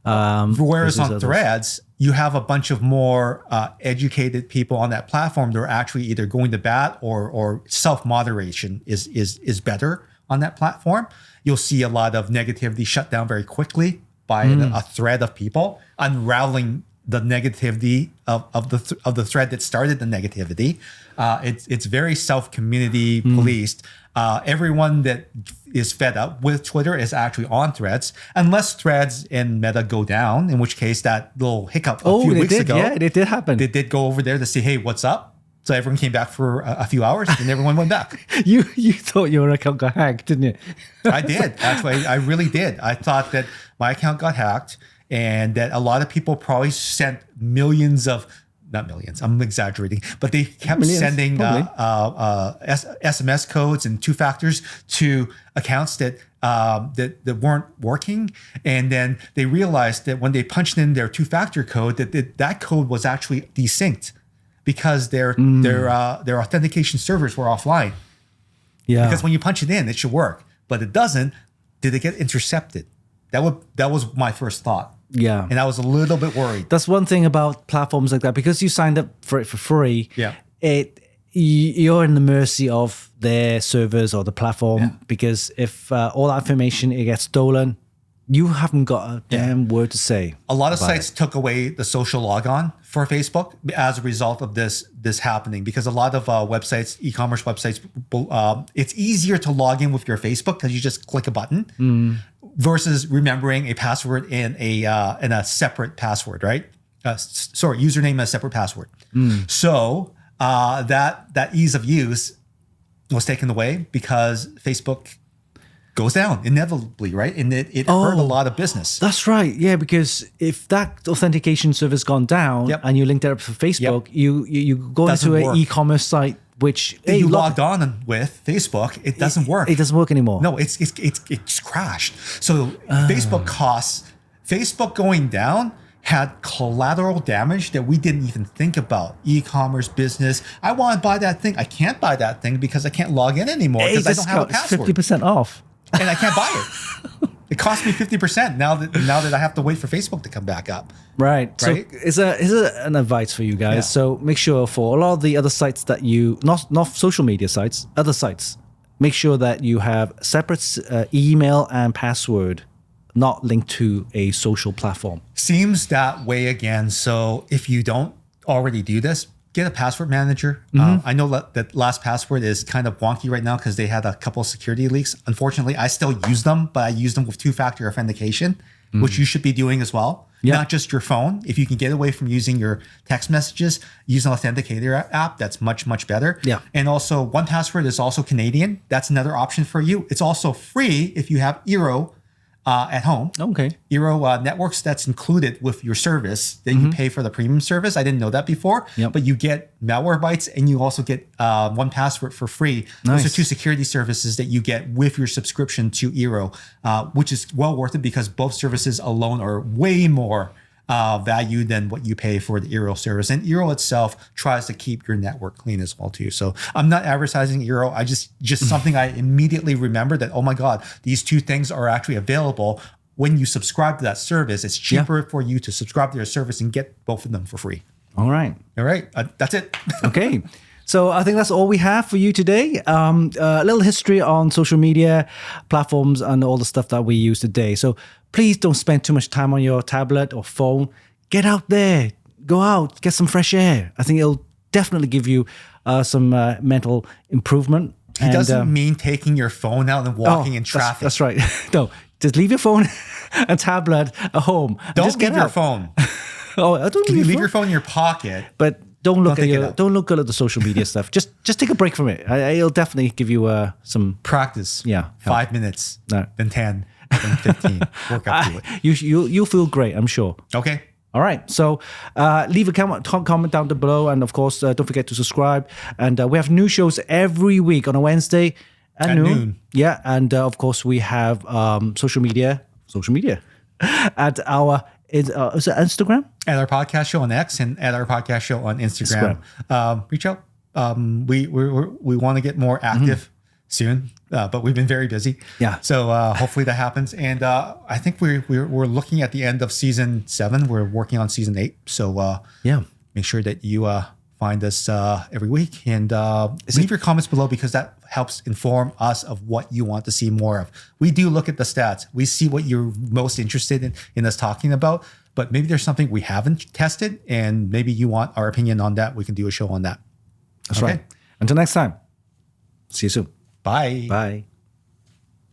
S2: Whereas on Threads, you have a bunch of more educated people on that platform that are actually either going to bat or self-moderation is better on that platform. You'll see a lot of negativity shut down very quickly by a thread of people unraveling the negativity of the thread that started the negativity. It's very self-community policed. Everyone that is fed up with Twitter is actually on Threads, unless Threads and Meta go down, in which case that little hiccup a few weeks ago.
S1: Yeah, it did happen.
S2: They did go over there to say, hey, what's up? So everyone came back for a few hours and everyone went back.
S1: You thought your account got hacked, didn't you?
S2: I did. Actually, I really did. I thought that my account got hacked and that a lot of people probably sent millions of, not millions, I'm exaggerating, but they kept sending SMS codes and two factors to accounts that weren't working. And then they realized that when they punched in their two-factor code, that code was actually desynced because their authentication servers were offline. Yeah. Because when you punch it in, it should work, but it doesn't. Did it get intercepted? That was my first thought.
S1: Yeah.
S2: And I was a little bit worried.
S1: That's one thing about platforms like that, because you signed up for it for free.
S2: Yeah.
S1: You're in the mercy of their servers or the platform, because if all that information it gets stolen, you haven't got a damn word to say. A
S2: lot of sites took away the social logon for Facebook as a result of this happening, because a lot of websites, e-commerce websites, it's easier to log in with your Facebook because you just click a button versus remembering a password in a separate password, right? Username and a separate password. So that ease of use was taken away because Facebook goes down inevitably, right? And it hurt a lot of business.
S1: That's right. Yeah, because if that authentication server's gone down and you linked it up to Facebook, you go into an e-commerce site which
S2: you logged on with Facebook, it doesn't work.
S1: It doesn't work anymore.
S2: No, it's crashed. So Facebook going down had collateral damage that we didn't even think about. E-commerce business. I want to buy that thing. I can't buy that thing because I can't log in anymore because I don't have a password.
S1: 50% off.
S2: And I can't buy it. It cost me 50% now that I have to wait for Facebook to come back up.
S1: Right. So is an advice for you guys. Yeah. So make sure for a lot of the other sites that you, not social media sites, other sites, make sure that you have separate email and password not linked to a social platform.
S2: Seems that way again. So if you don't already do this, get a password manager. I know that LastPassword is kind of wonky right now because they had a couple of security leaks. Unfortunately, I still use them, but I use them with two-factor authentication, which you should be doing as well. Yep. Not just your phone. If you can get away from using your text messages, use an authenticator app. That's much, much better.
S1: Yeah.
S2: And also, 1Password is also Canadian. That's another option for you. It's also free if you have Eero at home.
S1: Okay.
S2: Eero networks, that's included with your service. Then you pay for the premium service. I didn't know that before.
S1: Yep.
S2: But you get Malwarebytes and you also get 1Password for free.
S1: Nice.
S2: Those are two security services that you get with your subscription to Eero, which is well worth it because both services alone are way more value than what you pay for the Eero service. And Eero itself tries to keep your network clean as well too. So I'm not advertising Eero. I just something I immediately remember that, oh my God, these two things are actually available. When you subscribe to that service, it's cheaper for you to subscribe to their service and get both of them for free.
S1: All right.
S2: That's it.
S1: Okay. So I think that's all we have for you today. A little history on social media platforms and all the stuff that we use today. So please don't spend too much time on your tablet or phone. Get out there, go out, get some fresh air. I think it'll definitely give you some mental improvement.
S2: He doesn't mean taking your phone out and walking in traffic.
S1: That's right. No, just leave your phone and tablet at home.
S2: Don't leave your phone.
S1: I don't
S2: leave your phone in your pocket.
S1: But don't look at the social media stuff. Just take a break from it. It'll definitely give you some
S2: practice.
S1: Yeah,
S2: 5 minutes, then 10, then 15. Work up to it.
S1: You'll feel great, I'm sure.
S2: Okay.
S1: All right. So leave a comment down below, and of course, don't forget to subscribe. And we have new shows every week on a Wednesday at noon. Yeah, and of course, we have social media at our. Is it Instagram?
S2: At our podcast show on X and at our podcast show on Instagram. Reach out. We want to get more active soon, but we've been very busy.
S1: Yeah.
S2: So hopefully that happens. And I think we're looking at the end of season 7. We're working on season 8. So make sure that you find us every week and leave your comments below because that helps inform us of what you want to see more of. We do look at the stats. We see what you're most interested in us talking about, but maybe there's something we haven't tested and maybe you want our opinion on that. We can do a show on that.
S1: That's right. Until next time. See you soon.
S2: Bye.
S1: Bye.